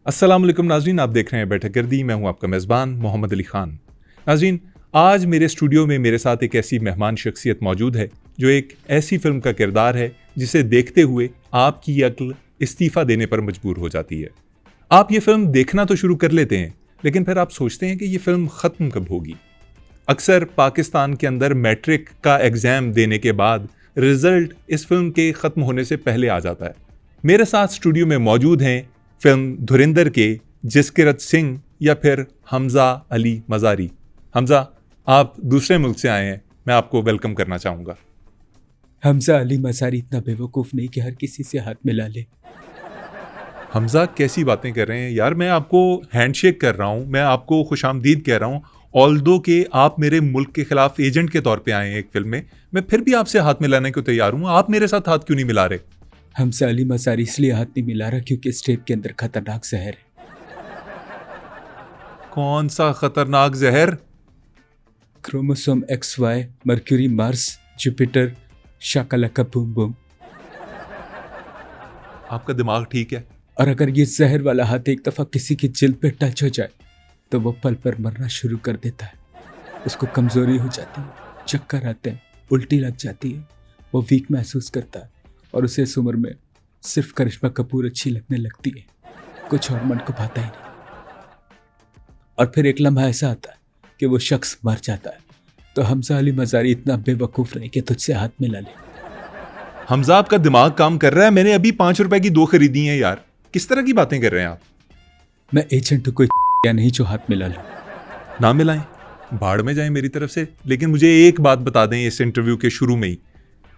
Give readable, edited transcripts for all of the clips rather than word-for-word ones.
अस्सलाम वालेकुम नाज़रीन, आप देख रहे हैं बैठक गर्दी। मैं हूं आपका मेज़बान मोहम्मद अली ख़ान। नाज़रीन, आज मेरे स्टूडियो में मेरे साथ एक ऐसी मेहमान शख्सियत मौजूद है जो एक ऐसी फ़िल्म का किरदार है जिसे देखते हुए आपकी अक्ल इस्तीफ़ा देने पर मजबूर हो जाती है। आप ये फ़िल्म देखना तो शुरू कर लेते हैं, लेकिन फिर आप सोचते हैं कि ये फ़िल्म ख़त्म कब होगी। अक्सर पाकिस्तान के अंदर मैट्रिक का एग्ज़ाम देने के बाद रिज़ल्ट इस फिल्म के ख़त्म होने से पहले आ जाता है। मेरे साथ स्टूडियो में मौजूद हैं फिल्म धुरिंदर के जसकिरत सिंह या फिर हमज़ा अली मज़ारी। हमज़ा, आप दूसरे मुल्क से आए हैं, मैं आपको वेलकम करना चाहूँगा। हमजा अली मज़ारी इतना बेवकूफ़ नहीं कि हर किसी से हाथ मिला ले। हमज़ा, कैसी बातें कर रहे हैं यार, मैं आपको हैंडशेक कर रहा हूँ, मैं आपको खुशामदीद कह रहा हूँ। ऑल्दो के आप मेरे मुल्क के खिलाफ एजेंट के तौर पे आए हैं एक फिल्म में, मैं फिर भी आपसे हाथ मिलाने को तैयार हूँ। आप मेरे साथ हाथ क्यों नहीं मिला रहे? हमजा अली मज़ारी इसलिए हाथ नहीं मिला रहा क्योंकि इस टेप के अंदर खतरनाक जहर है। कौन सा खतरनाक जहर? Chromosome XY, Mercury, Mars, Jupiter, Shakalaka boom boom. आपका दिमाग ठीक है? और अगर ये जहर वाला हाथ एक दफ़ा किसी की जिल्द पे टच हो जाए तो वो पल पर मरना शुरू कर देता है। उसको कमज़ोरी हो जाती है, चक्कर आते हैं, उल्टी लग जाती है, वो वीक महसूस करता है और उसे इस उम्र में सिर्फ करिश्मा कपूर अच्छी लगने लगती है, कुछ और मन को भाता ही नहीं। और फिर एक लम्हा ऐसा आता है कि वो शख्स मर जाता है। तो हमजा अली मज़ारी इतना बेवकूफ़ नहीं कि तुझसे हाथ मिला ले। हमज़ा, आपका दिमाग काम कर रहा है? मैंने अभी 5 रुपए की 2 खरीदी हैं यार, किस तरह की बातें कर रहे हैं आप? मैं एजेंट कोई या नहीं जो हाथ मिला लूं। ना मिलाएं, भाड़ में जाएं मेरी तरफ से। लेकिन मुझे एक बात बता दें इस इंटरव्यू के शुरू में ही,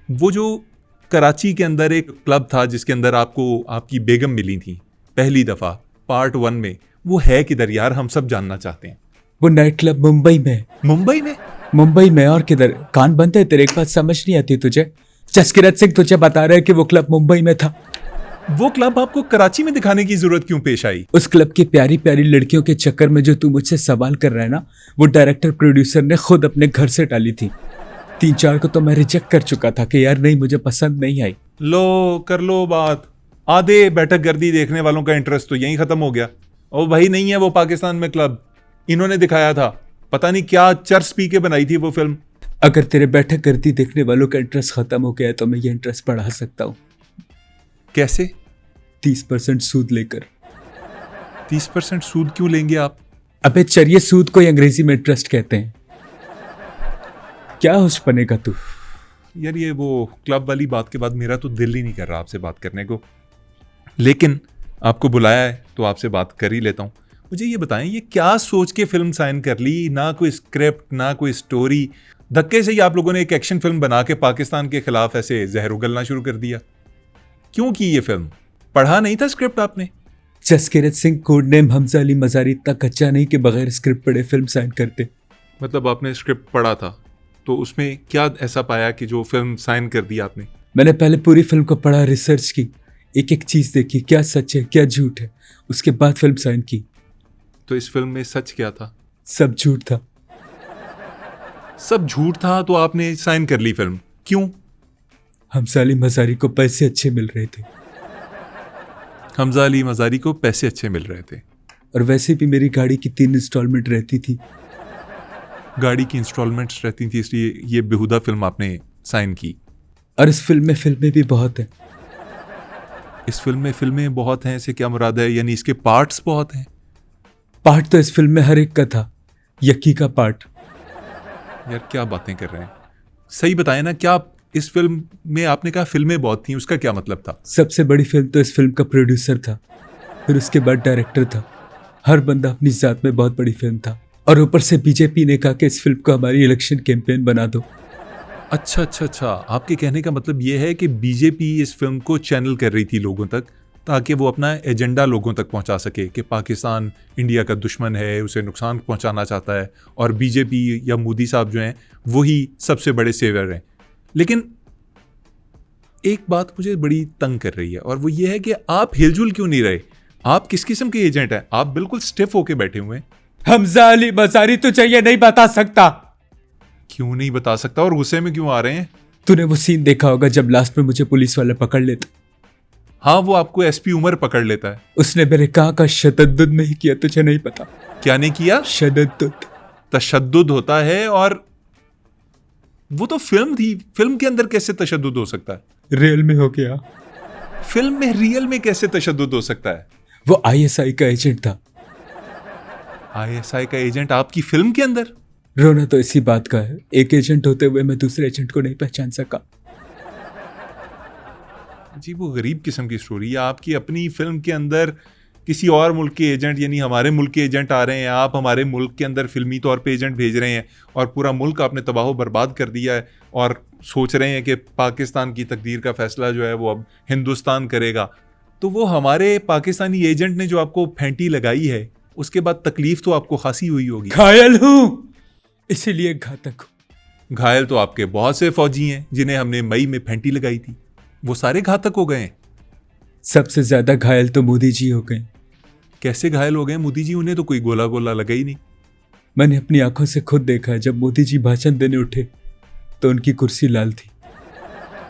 वो जो कराची के अंदर एक क्लब था जिसके अंदर आपको आपकी बेगम मिली थी पहली दफ़ा पार्ट 1 में, वो है किधर यार? हम सब जानना चाहते हैं। वो नाइट क्लब मुंबई में। मुंबई में? मुंबई में और किधर? कान बंद है तेरे? एक बात समझ नहीं आती तुझे? जसकिरत सिंह तुझे बता रहे कि वो क्लब मुंबई में था। वो क्लब आपको कराची में दिखाने की जरूरत क्यों पेश आई? उस क्लब की प्यारी प्यारी लड़कियों के चक्कर में जो तू मुझसे सवाल कर रहा है ना, वो डायरेक्टर प्रोड्यूसर ने खुद अपने घर से डाली थी। 3-4 को तो मैं रिजेक्ट कर चुका था कि यार नहीं, मुझे पसंद नहीं आई। लो कर लो बात। आधे बैठक गर्दी देखने वालों का इंटरेस्ट तो यहीं खत्म हो गया। ओ भाई, नहीं है वो पाकिस्तान में क्लब, इन्होंने दिखाया था, पता नहीं क्या चर्च पी के बनाई थी वो फिल्म। अगर तेरे बैठक गर्दी देखने वालों का इंटरेस्ट खत्म हो गया तो मैं ये इंटरेस्ट बढ़ा सकता हूँ। कैसे? 30% सूद लेकर। 30% सूद क्यों लेंगे आप? अबे चरिए, सूद को अंग्रेजी में इंटरेस्ट कहते हैं। क्या होश बनेगा तू? यार ये वो क्लब वाली बात के बाद मेरा तो दिल ही नहीं कर रहा आपसे बात करने को, लेकिन आपको बुलाया है तो आपसे बात कर ही लेता हूँ। मुझे ये बताएं, ये क्या सोच के फिल्म साइन कर ली? ना कोई स्क्रिप्ट, ना कोई स्टोरी, धक्के से ही आप लोगों ने एक एक्शन फिल्म बना के पाकिस्तान के खिलाफ ऐसे जहर उगलना शुरू कर दिया। क्यों की ये फिल्म? पढ़ा नहीं था स्क्रिप्ट आपने? जसकिरत सिंह कोड नेम हमजा अली मज़ारी इतना कच्चा नहीं कि बगैर स्क्रिप्ट पढ़े फिल्म साइन करते। मतलब आपने स्क्रिप्ट पढ़ा था तो उसमें क्या ऐसा पाया कि जो फिल्म साइन कर दी आपने? मैंने पहले पूरी फिल्म को पढ़ा, रिसर्च की, एक एक चीज देखी, क्या सच है क्या झूठ है, उसके बाद फिल्म साइन की। तो इस फिल्म में सच क्या था? सब झूठ था। सब झूठ था तो आपने साइन कर ली फिल्म, क्यों? हमजा अली मज़ारी को पैसे अच्छे मिल रहे थे। हमजा अली मज़ारी को पैसे अच्छे मिल रहे थे? और वैसे भी मेरी गाड़ी की 3 इंस्टॉलमेंट रहती थी। गाड़ी की इंस्टॉलमेंट्स रहती थी, इसलिए ये बेहुदा फिल्म आपने साइन की। और इस फिल्म में फिल्में भी बहुत हैं। इस फिल्म में फिल्में बहुत हैं, इससे क्या मुराद है? यानी इसके पार्ट्स बहुत हैं? पार्ट तो इस फिल्म में हर एक का था। यक्की का पार्ट। यार क्या बातें कर रहे हैं, सही बताएं ना। क्या इस फिल्म में आपने कहा फिल्में बहुत थी, उसका क्या मतलब था? सबसे बड़ी फिल्म तो इस फिल्म का प्रोड्यूसर था, फिर उसके बाद डायरेक्टर था। हर बंदा अपनी जात में बहुत बड़ी फिल्म था। और ऊपर से बीजेपी ने कहा कि इस फिल्म को हमारी इलेक्शन कैंपेन बना दो। अच्छा अच्छा अच्छा, आपके कहने का मतलब ये है कि बीजेपी इस फिल्म को चैनल कर रही थी लोगों तक, ताकि वो अपना एजेंडा लोगों तक पहुंचा सके कि पाकिस्तान इंडिया का दुश्मन है, उसे नुकसान पहुंचाना चाहता है, और बीजेपी या मोदी साहब जो हैं वही सबसे बड़े सेवर हैं। लेकिन एक बात मुझे बड़ी तंग कर रही है, और वो ये है कि आप हिलजुल क्यों नहीं रहे? आप किस किस्म के एजेंट हैं? आप बिल्कुल स्टिफ होके बैठे हुए हैं। हमजा अली मज़ारी तुझे ये नहीं बता सकता। क्यों नहीं बता सकता, और गुस्से में क्यों आ रहे हैं? तूने वो सीन देखा होगा जब लास्ट में मुझे पुलिस वाले पकड़ लेते। हाँ, वो आपको एसपी उमर पकड़ लेता है। उसने मेरे कहा का शतद्दुद नहीं किया, तुझे नहीं पता? क्या नहीं किया? शतद्दुद। तशद्दुद होता है, और वो तो फिल्म थी, फिल्म के अंदर कैसे तशद्दुद हो सकता है? रियल में हो गया। फिल्म में रियल में कैसे तशद्दुद हो सकता है? वो आईएसआई का एजेंट था। आईएसआई का एजेंट आपकी फिल्म के अंदर? रोना तो इसी बात का है, एक एजेंट होते हुए मैं दूसरे एजेंट को नहीं पहचान सका। जी, वो गरीब किस्म की स्टोरी है। आपकी अपनी फिल्म के अंदर किसी और मुल्क के एजेंट, यानी हमारे मुल्क के एजेंट आ रहे हैं, आप हमारे मुल्क के अंदर फिल्मी तौर पे एजेंट भेज रहे हैं, और पूरा मुल्क आपने तबाह बर्बाद कर दिया है, और सोच रहे हैं कि पाकिस्तान की तकदीर का फैसला जो है वो अब हिंदुस्तान करेगा। तो वो हमारे पाकिस्तानी एजेंट ने जो आपको फेंटी लगाई है, उसके बाद तकलीफ तो आपको खासी हुई होगी। घायल हूं, इसीलिए घातक हूं। घायल तो आपके बहुत से फौजी हैं जिन्हें हमने मई में फेंटी लगाई थी, वो सारे घातक हो गए हैं। सबसे ज्यादा घायल तो मोदी जी हो गए। कैसे घायल हो गए मोदी जी? उन्हें तो कोई गोला गोला लगा ही नहीं। मैंने अपनी आंखों से खुद देखा, जब मोदी जी भाषण देने उठे तो उनकी कुर्सी लाल थी।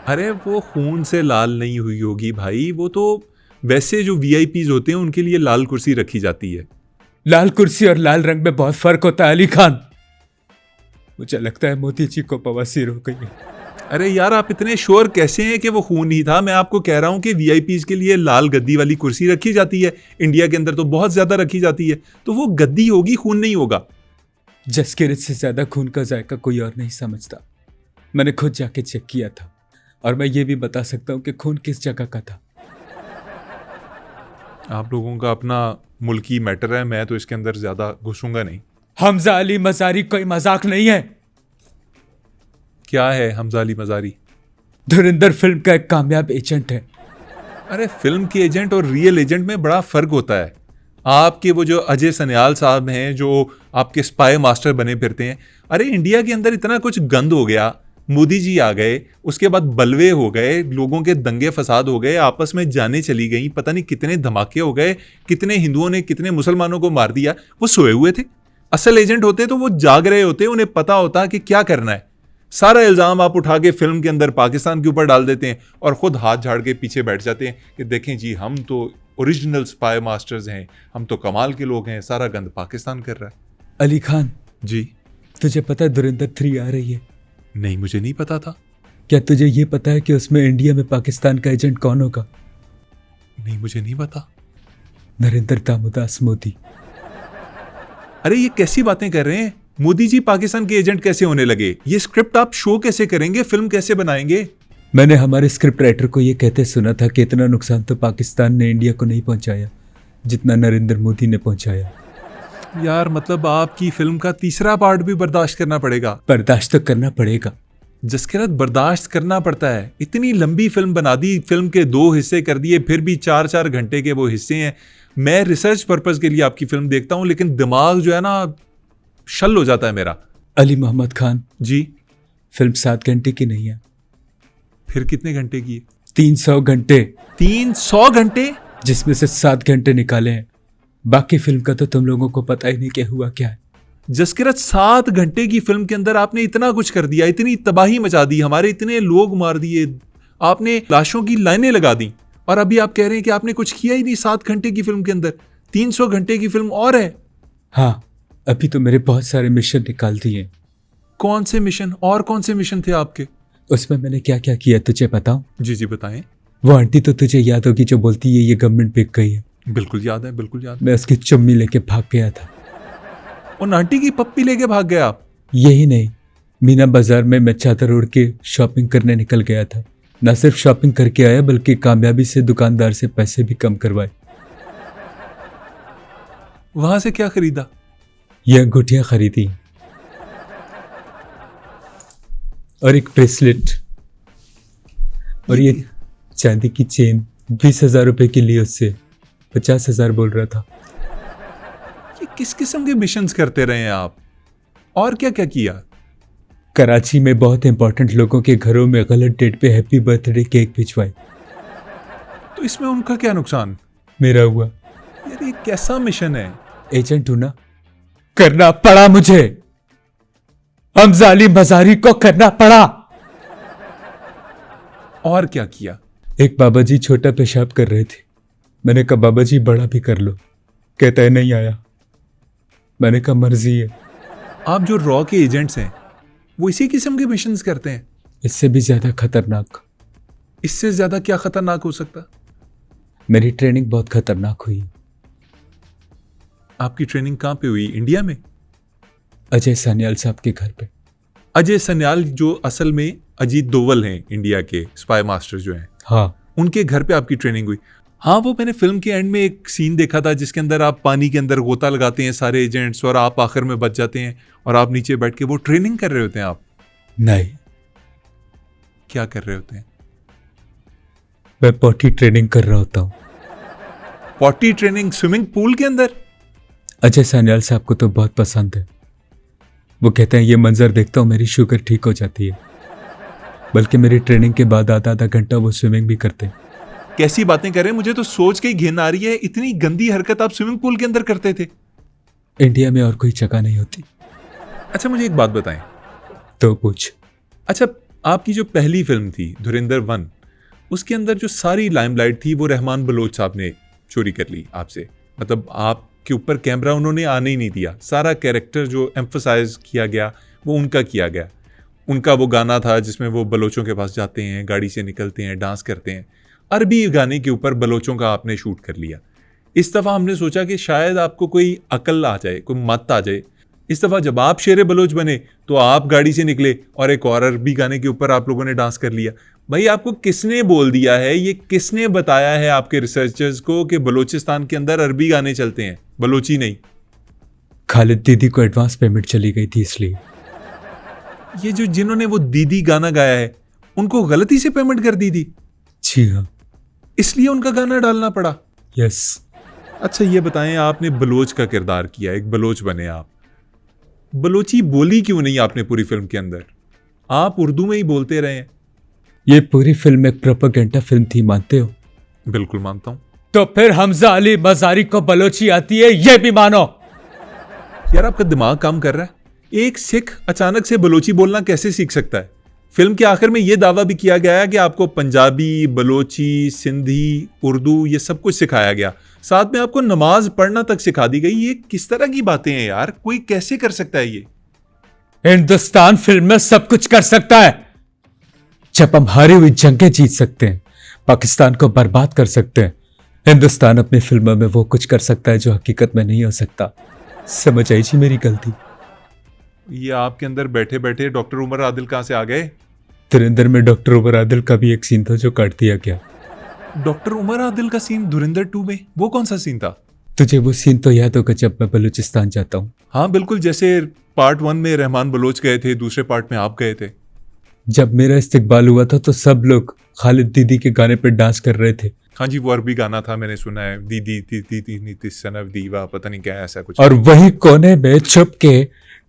अरे वो खून से लाल नहीं हुई होगी भाई, वो तो वैसे जो वीआईपीज होते हैं उनके लिए लाल कुर्सी रखी जाती है। लाल कुर्सी और लाल रंग में बहुत फर्क होता है अली खान। मुझे लगता है मोदी जी को बवासीर हो गई है। अरे यार, आप इतने श्योर कैसे हैं कि वो खून ही था? मैं आपको कह रहा हूं कि वीआईपीज के लिए लाल गद्दी वाली कुर्सी रखी जाती है, इंडिया के अंदर तो बहुत ज्यादा रखी जाती है, तो वो गद्दी होगी, खून नहीं होगा। जसकिरत से ज्यादा खून का जायका कोई और नहीं समझता। मैंने खुद जाके चेक किया था, और मैं ये भी बता सकता हूं कि खून किस जगह का था। आप लोगों का अपना मुल्की मैटर है, मैं तो इसके अंदर ज्यादा घुसूंगा नहीं। हमजा अली मजारी कोई मजाक नहीं है। क्या है हमजा अली मजारी? धुरंधर फिल्म का एक कामयाब एजेंट है। अरे फिल्म के एजेंट और रियल एजेंट में बड़ा फर्क होता है। आपके वो जो अजय सन्याल साहब हैं, जो आपके स्पाई मास्टर बने फिरते हैं, अरे इंडिया के अंदर इतना कुछ गंद हो गया, मोदी जी आ गए, उसके बाद बलवे हो गए, लोगों के दंगे फसाद हो गए, आपस में जानें चली गई, पता नहीं कितने धमाके हो गए, कितने हिंदुओं ने कितने मुसलमानों को मार दिया। वो सोए हुए थे। असल एजेंट होते तो वो जाग रहे होते, उन्हें पता होता कि क्या करना है। सारा इल्ज़ाम आप उठा के फिल्म के अंदर पाकिस्तान के ऊपर डाल देते हैं, और खुद हाथ झाड़ के पीछे बैठ जाते हैं कि देखें जी, हम तो ओरिजिनल स्पाई मास्टर्स हैं, हम तो कमाल के लोग हैं, सारा गंद पाकिस्तान कर रहा है। अली खान जी, तुझे पता है धुरंधर 3 आ रही है? नहीं, मुझे नहीं पता था। क्या तुझे ये पता है कि उसमें इंडिया में पाकिस्तान का एजेंट कौन होगा? नहीं, मुझे नहीं पता। नरेंद्र दामोदास मोदी। अरे ये कैसी बातें कर रहे हैं? मोदी जी पाकिस्तान के एजेंट कैसे होने लगे? ये स्क्रिप्ट आप शो कैसे करेंगे, फिल्म कैसे बनाएंगे? मैंने हमारे स्क्रिप्ट राइटर को ये कहते सुना था कि इतना नुकसान तो पाकिस्तान ने इंडिया को नहीं पहुंचाया जितना नरेंद्र मोदी ने पहुंचाया। यार, मतलब आपकी फिल्म का तीसरा पार्ट भी बर्दाश्त करना पड़ेगा? बर्दाश्त तो करना पड़ेगा। जसकिरत, बर्दाश्त करना पड़ता है। इतनी लंबी फिल्म बना दी, फिल्म के 2 हिस्से कर दिए, फिर भी 4-4 घंटे के वो हिस्से हैं। मैं रिसर्च पर्पस के लिए आपकी फिल्म देखता हूँ, लेकिन दिमाग जो है ना, शल हो जाता है मेरा। अली मोहम्मद खान जी, फिल्म 7 घंटे की नहीं है। फिर कितने घंटे की है? 300 घंटे। 300 घंटे? जिसमें से 7 घंटे निकाले हैं। बाकी फिल्म का तो तुम लोगों को पता ही नहीं क्या हुआ क्या है। जसकिरत, 7 घंटे की फिल्म के अंदर आपने इतना कुछ कर दिया, इतनी तबाही मचा दी, हमारे इतने लोग मार दिए, आपने लाशों की लाइनें लगा दी, और अभी आप कह रहे हैं कि आपने कुछ किया ही नहीं 7 घंटे की फिल्म के अंदर। 300 घंटे की फिल्म और है। हाँ, अभी तो मेरे बहुत सारे मिशन निकाल दिए। कौन से मिशन? और कौन से मिशन थे आपके? उसमें मैंने क्या क्या किया तुझे बताऊं? जी जी, बताएं। वो आंटी तो तुझे याद होगी जो बोलती है ये गवर्नमेंट बिक गई है। बिल्कुल याद है, बिल्कुल याद। मैं उसकी चुम्मी लेके भाग गया था। और आंटी की पप्पी लेके भाग गया आप? यही नहीं, मीना बाजार में मैं चादर ओढ़ के शॉपिंग करने निकल गया था। न सिर्फ शॉपिंग करके आया, बल्कि कामयाबी से दुकानदार से पैसे भी कम करवाए। वहां से क्या खरीदा? ये अंगूठियां खरीदी और एक ब्रेसलेट, और ये चांदी की चेन 20,000 रुपए की ली उससे। 50,000 बोल रहा था। ये किस किस्म के मिशंस करते रहे हैं आप? और क्या क्या किया? कराची में बहुत इंपॉर्टेंट लोगों के घरों में गलत डेट पे हैप्पी बर्थडे केक भिजवाए। तो इसमें उनका क्या नुकसान? मेरा हुआ। यार, ये कैसा मिशन है? एजेंट हूं ना, करना पड़ा मुझे। हमजा अली मजारी को करना पड़ा। और क्या किया? एक बाबा जी छोटा पेशाब कर रहे थे। मैंने कहा बाबा जी बड़ा भी कर लो। कहता है नहीं आया। मैंने कहा मर्जी है। आप जो रॉ के एजेंट्स हैं वो इसी किस्म के मिशंस करते हैं? इससे भी ज्यादा खतरनाक। इससे ज्यादा क्या खतरनाक हो सकता? मेरी ट्रेनिंग बहुत खतरनाक हुई। आपकी ट्रेनिंग कहाँ पे हुई? इंडिया में? अजय सान्याल साहब के घर पे। अजय सन्याल जो असल में अजीत दोवल हैं, इंडिया के स्पाई मास्टर जो हैं, हाँ, उनके घर पे आपकी ट्रेनिंग हुई? हाँ, वो मैंने फिल्म के एंड में एक सीन देखा था जिसके अंदर आप पानी के अंदर गोता लगाते हैं सारे एजेंट्स और आप आखिर में बच जाते हैं और आप नीचे बैठ के वो ट्रेनिंग कर रहे होते हैं। आप नहीं, क्या कर रहे होते हैं? मैं पॉटी ट्रेनिंग कर रहा होता हूँ। पॉटी ट्रेनिंग स्विमिंग पूल के अंदर? अजय सान्याल साहब को तो बहुत पसंद है। वो कहते हैं ये मंजर देखता हूँ मेरी शुगर ठीक हो जाती है। बल्कि मेरी ट्रेनिंग के बाद आधा आधा घंटा वो स्विमिंग भी करते हैं। कैसी बातें कर रहे हैं? मुझे तो सोच के ही घिन आ रही है। इतनी गंदी हरकत आप स्विमिंग पूल के अंदर करते थे? इंडिया में और कोई जगह नहीं होती। अच्छा, मुझे एक बात बताएं। तो पूछ। अच्छा, आपकी जो पहली फिल्म थी धुरंधर 1, उसके अंदर जो सारी लाइमलाइट थी वो रहमान बलोच साहब ने चोरी कर ली आपसे। मतलब आपके ऊपर कैमरा उन्होंने आने ही नहीं दिया। सारा कैरेक्टर जो एम्फसाइज किया गया वो उनका किया गया। उनका वो गाना था जिसमें वो बलोचों के पास जाते हैं, गाड़ी से निकलते हैं, डांस करते हैं। अरबी गाने के ऊपर बलोचों का आपने शूट कर लिया। इस दफ़ा हमने सोचा कि शायद आपको कोई अकल आ जाए, कोई मत आ जाए। इस दफ़ा जब आप शेर बलोच बने तो आप गाड़ी से निकले और एक और अरबी गाने के ऊपर आप लोगों ने डांस कर लिया। भाई, आपको किसने बोल दिया है, ये किसने बताया है आपके रिसर्चर्स को कि बलोचिस्तान के अंदर अरबी गाने चलते हैं, बलोची नहीं? खालिद दीदी को एडवांस पेमेंट चली गई थी इसलिए। ये जो जिन्होंने वो दीदी गाना गाया है उनको गलती से पेमेंट कर दी थी? जी हाँ। इसलिए उनका गाना डालना पड़ा? यस। अच्छा, ये बताएं, आपने बलोच का किरदार किया, एक बलोच बने आप। बलोची बोली क्यों नहीं आपने पूरी फिल्म के अंदर? आप उर्दू में ही बोलते रहे हैं। ये पूरी फिल्म एक प्रोपेगेंडा फिल्म थी, मानते हो? बिल्कुल मानता हूं। तो फिर हमजा अली मजारी को बलोची आती है, ये भी मानो। यार, आपका दिमाग काम कर रहा है? एक सिख अचानक से बलोची बोलना कैसे सीख सकता है? फिल्म के आखिर में यह दावा भी किया गया है कि आपको पंजाबी, बलोची, सिंधी, उर्दू ये सब कुछ सिखाया गया। साथ में आपको नमाज पढ़ना तक सिखा दी गई। ये किस तरह की बातें हैं यार? कोई कैसे कर सकता है ये? हिंदुस्तान फिल्म में सब कुछ कर सकता है। जब हम हारी हुई जंगें जीत सकते हैं, पाकिस्तान को बर्बाद कर सकते हैं, हिंदुस्तान अपनी फिल्मों में वो कुछ कर सकता है जो हकीकत में नहीं हो सकता। समझ आई जी मेरी गलती? ये आपके अंदर बैठे बैठे डॉक्टर उमर आदिल कहां से आ गए? धुरंधर में डॉक्टर उमर आदिल का भी एक सीन था जो काट दिया गया। डॉक्टर उमर आदिल का सीन धुरंधर 2 में? वो कौन सा सीन था? तुझे वो सीन तो याद होगा जब मैं बलूचिस्तान जाता हूँ? हाँ बिल्कुल, जैसे पार्ट 1 में रहमान बलोच गए थे, दूसरे पार्ट में आप गए थे। जब मेरा इस्तिकबाल हुआ था तो सब लोग खालिद दीदी के गाने पर डांस कर रहे थे। हाँ जी, वो अरबी गाना था, मैंने सुना है। दीदी दीदी दीदी सनव दीवा, पता नहीं क्या ऐसा कुछ। और वही कोने में छुप के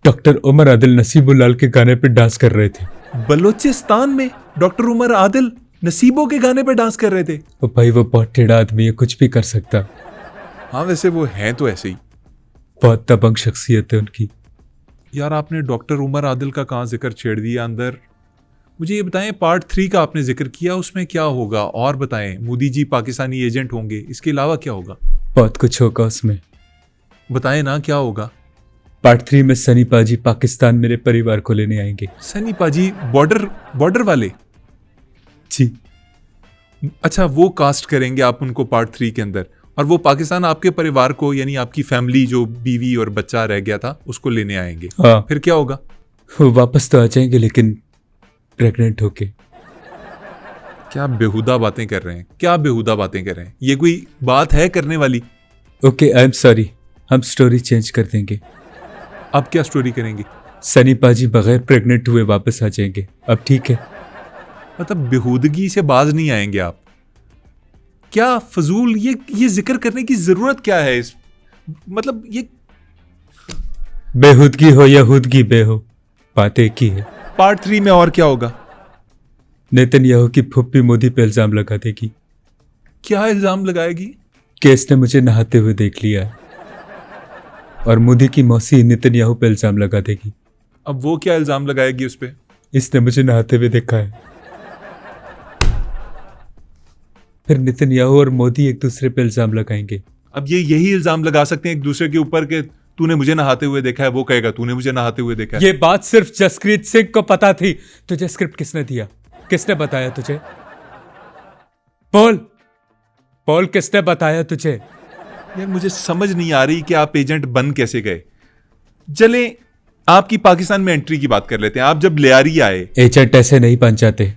डॉक्टर उमर आदिल नसीबुल्लाह के गाने पे डांस कर रहे थे। बलूचिस्तान में डॉक्टर उमर आदिल नसीबों के गाने पे डांस कर रहे थे? वो भाई, वो बहुत टेढ़ा आदमी है, कुछ भी कर सकता। हाँ, वैसे वो हैं तो ऐसे ही। बहुत दबंग शख्सियत है उनकी। यार, आपने डॉक्टर उमर आदिल का कहाँ जिक्र छेड़ दिया अंदर? मुझे ये बताएं, पार्ट 3 का आपने जिक्र किया, उसमें क्या होगा? और बताएं, मोदी जी पाकिस्तानी एजेंट होंगे, इसके अलावा क्या होगा? बहुत कुछ होगा उसमें। बताएं ना, क्या होगा? पार्ट 3 में सनी पाजी पाकिस्तान मेरे परिवार को लेने आएंगे। सनी पाजी बॉर्डर वाले? जी। अच्छा, वो कास्ट करेंगे आप उनको पार्ट 3 के अंदर, और वो पाकिस्तान आपके परिवार को, यानी आपकी फैमिली, जो बीवी और बच्चा रह गया था, उसको लेने आएंगे। हाँ। फिर क्या होगा? वो वापस तो आ जाएंगे लेकिन प्रेग्नेंट होके। क्या बेहुदा बातें कर रहे हैं? क्या बेहुदा बातें कर रहे हैं? ये कोई बात है करने वाली? ओके, आई एम सॉरी, हम स्टोरी चेंज कर देंगे। अब क्या स्टोरी करेंगे? सनी पाजी बगैर प्रेग्नेंट हुए वापस आ जाएंगे। अब ठीक है? मतलब बेहुदगी से बाज नहीं आएंगे आप? क्या फजूल ये जिक्र करने की जरूरत क्या है? इस मतलब ये बेहुदगी हो या हुदगी बे हो, बात एक ही है। पार्ट 3 में और क्या होगा? नेतन्याहू की फुप्पी मोदी पे इल्जाम लगा देगी। क्या इल्जाम लगाएगी? कि इसने मुझे नहाते हुए देख लिया है। और मोदी की मौसी नेतन्याहू पे इल्जाम लगा देगी। अब वो क्या इल्जाम लगाएगी उस पे? इसने मुझे नहाते हुए देखा है। फिर नेतन्याहू और मोदी एक दूसरे पे इल्जाम लगाएंगे। अब ये यही इल्जाम लगा सकते हैं एक दूसरे के ऊपर कि तूने मुझे नहाते हुए देखा है, वो कहेगा तूने मुझे नहाते हुए देखा है। ये बात सिर्फ जसप्रीत सिंह को पता थी। तुझे स्क्रिप्ट किसने दिया? किसने बताया तुझे? बोल बोल, किसने बताया तुझे? यार मुझे समझ नहीं आ रही कि आप एजेंट बन कैसे गए। चले आपकी पाकिस्तान में एंट्री की बात कर लेते हैं। आप जब लियारी आए, एजेंट ऐसे नहीं बन जाते,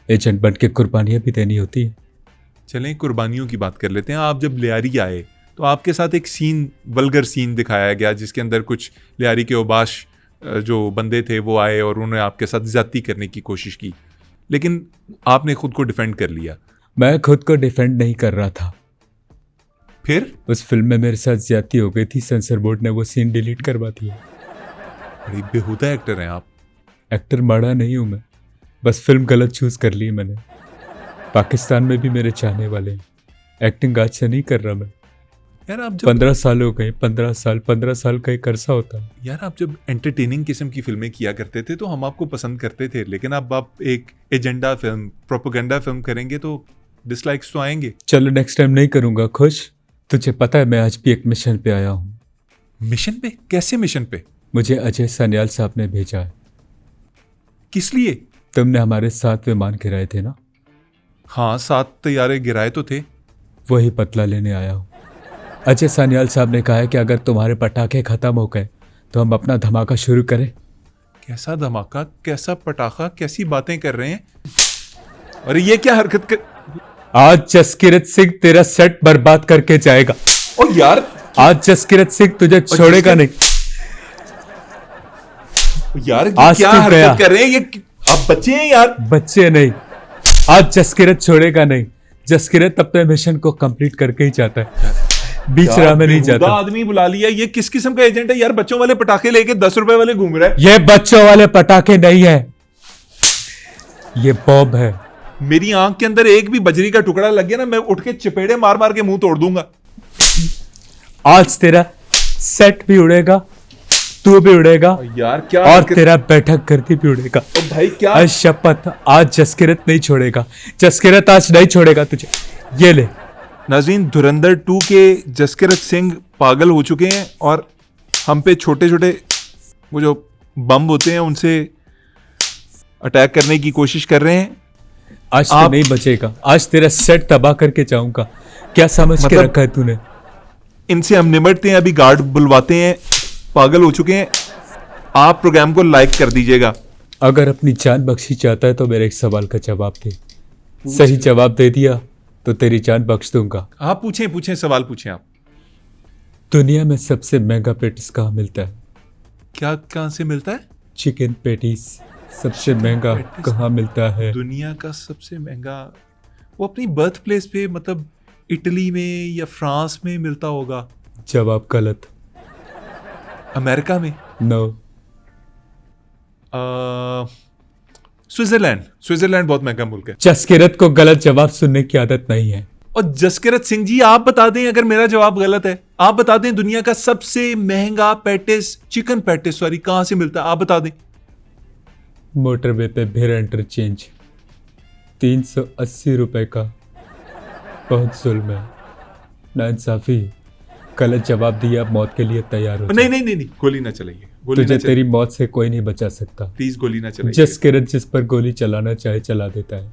एजेंट बन के कुर्बानियां भी देनी होती है। चलें कुर्बानियों की बात कर लेते हैं। आप जब लियारी आए तो आपके साथ एक सीन, वल्गर सीन दिखाया गया जिसके अंदर कुछ लियारी के ओबाश जो बंदे थे वो आए और उन्होंने आपके साथ ज्यादती करने की कोशिश की, लेकिन आपने खुद को डिफेंड कर लिया। मैं खुद को डिफेंड नहीं कर रहा था। फिर उस फिल्म में मेरे साथ ज्यादती हो गई थी, सेंसर बोर्ड ने वो सीन डिलीट करवा दिया। बड़ी बेहुदा एक्टर हैं आप। एक्टर माड़ा नहीं हूं मैं, बस फिल्म गलत चूज कर ली मैंने। पाकिस्तान में भी मेरे चाहने वाले हैं। एक्टिंग आज से नहीं कर रहा मैं। यार आप जब 15 साल हो गए। 15 साल का एक अरसा होता है। यार आप जब एंटरटेनिंग किस्म की फिल्में किया करते थे तो हम आपको पसंद करते थे, लेकिन अब आप एक एजेंडा फिल्म, प्रोपेगेंडा फिल्म करेंगे तो डिसलाइक्स तो आएंगे। चलो नेक्स्ट टाइम नहीं करूंगा। खुश? तुझे पता है मैं आज भी एक मिशन पे आया हूं। मिशन पे? कैसे मिशन पे? मुझे अजय सान्याल साहब ने भेजा है। किस लिए? तुमने हमारे 7 विमान गिराए थे ना? हाँ, 7 तैयारे गिराए तो थे। वही बदला लेने आया हूं। अजय सान्याल साहब ने कहा है कि अगर तुम्हारे पटाखे खत्म हो गए तो हम अपना धमाका शुरू करें। कैसा धमाका, कैसा पटाखा, कैसी बातें कर रहे हैं? अरे ये क्या हरकत कर... आज जसकीरत सिंह तेरा सेट बर्बाद करके जाएगा। ओ यार, आज जसकीरत सिंह तुझे छोड़ेगा नहीं। यार आज क्या तू हरकत गया। कर रहे हैं ये? आप बच्चे हैं यार। बच्चे नहीं, आज जसकीरत छोड़ेगा नहीं। जसकीरत अपने मिशन को कंप्लीट करके ही जाता है, बीच राह में नहीं बेहुदा जाता। आदमी बुला लिया। ये किस किस्म का एजेंट है यार? बच्चों वाले पटाखे लेके 10 रुपए वाले घूम रहा है। ये बच्चों वाले पटाखे नहीं है, ये बॉम्ब है। मेरी आंख के अंदर एक भी बजरी का टुकड़ा लग गया ना, मैं उठ के चपेड़े मार मार के मुंह तोड़ दूंगा। आज तेरा सेट भी उड़ेगा, तू भी उड़ेगा, यार क्या और तेरा बैठक करती भी उड़ेगा। ओ भाई क्या? आज शपथ, आज जसकीरत नहीं छोड़ेगा। जसकीरत आज नहीं छोड़ेगा तुझे। ये ले। नाज़रीन, धुरंधर 2 के जसकीरत सिंह पागल हो चुके हैं और हम पे छोटे छोटे वो जो बम होते हैं उनसे अटैक करने की कोशिश कर रहे हैं। आज तो नहीं बचेगा। आज तेरा सेट तबाह करके जाऊंगा। क्या समझ के मतलब रखा है तूने? इनसे हम निमटते हैं, अभी गार्ड बुलवाते हैं। पागल हो चुके हैं। आप प्रोग्राम को लाइक कर दीजिएगा। अगर अपनी जान बख्शी चाहता है तो मेरे एक सवाल का जवाब दे। सही जवाब दे दिया तो तेरी जान बख्श दूंगा। आप पूछें पूछें, सवाल पूछें आप। दुनिया में सबसे महंगा पेटिस कहाँ मिलता है? क्या कहाँ से मिलता है? चिकन पेटिस सबसे महंगा पेटिस? कहाँ मिलता है? दुनिया का सबसे महंगा वो अपनी बर्थ प्लेस पे, मतलब इटली में या फ्रांस में मिलता होगा। जवाब गलत। अमेरिका में? नो। स्विट्जरलैंड। स्विट्जरलैंड बहुत महंगा मुल्क है। जसकीरत को गलत जवाब सुनने की आदत नहीं है। और जसकीरत सिंह जी, आप बता दें अगर मेरा जवाब गलत है। आप बता दें दुनिया का सबसे महंगा पैटिस, चिकन पैटिस सॉरी, कहां से मिलता है? आप बता दें। मोटरवे पे भेड़ इंटरचेंज 380 रुपए का। बहुत जुल्म है, नाइंसाफी। गलत जवाब दिया, मौत के लिए तैयार हो। नहीं नहीं नहीं नहीं, गोली ना चलाइए। तुझे तेरी मौत से कोई नहीं बचा सकता। प्लीज गोली ना चलाइए। जसकीरत जिस पर गोली चलाना चाहे चला देता है।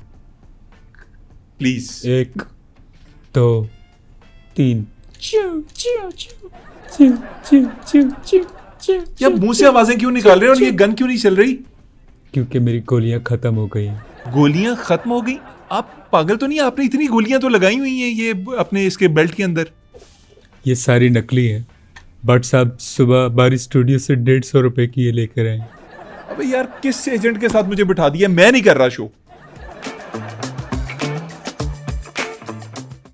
प्लीज। 1 2 3। या मुंह से आवाजें क्यों निकाल रहे हैं और ये गन क्यों नहीं चल रही? क्योंकि मेरी गोलियां खत्म हो गई। गोलियां खत्म हो गई? आप पागल तो नहीं? आपने इतनी गोलियां तो लगाई हुई हैं ये अपने इसके बेल्ट के अंदर। ये सारी नकली है। बट साहब सुबह बारी स्टूडियो से 150 रुपए की ये लेकर आए। अबे यार, किस एजेंट के साथ मुझे बिठा दिया? मैं नहीं कर रहा शो।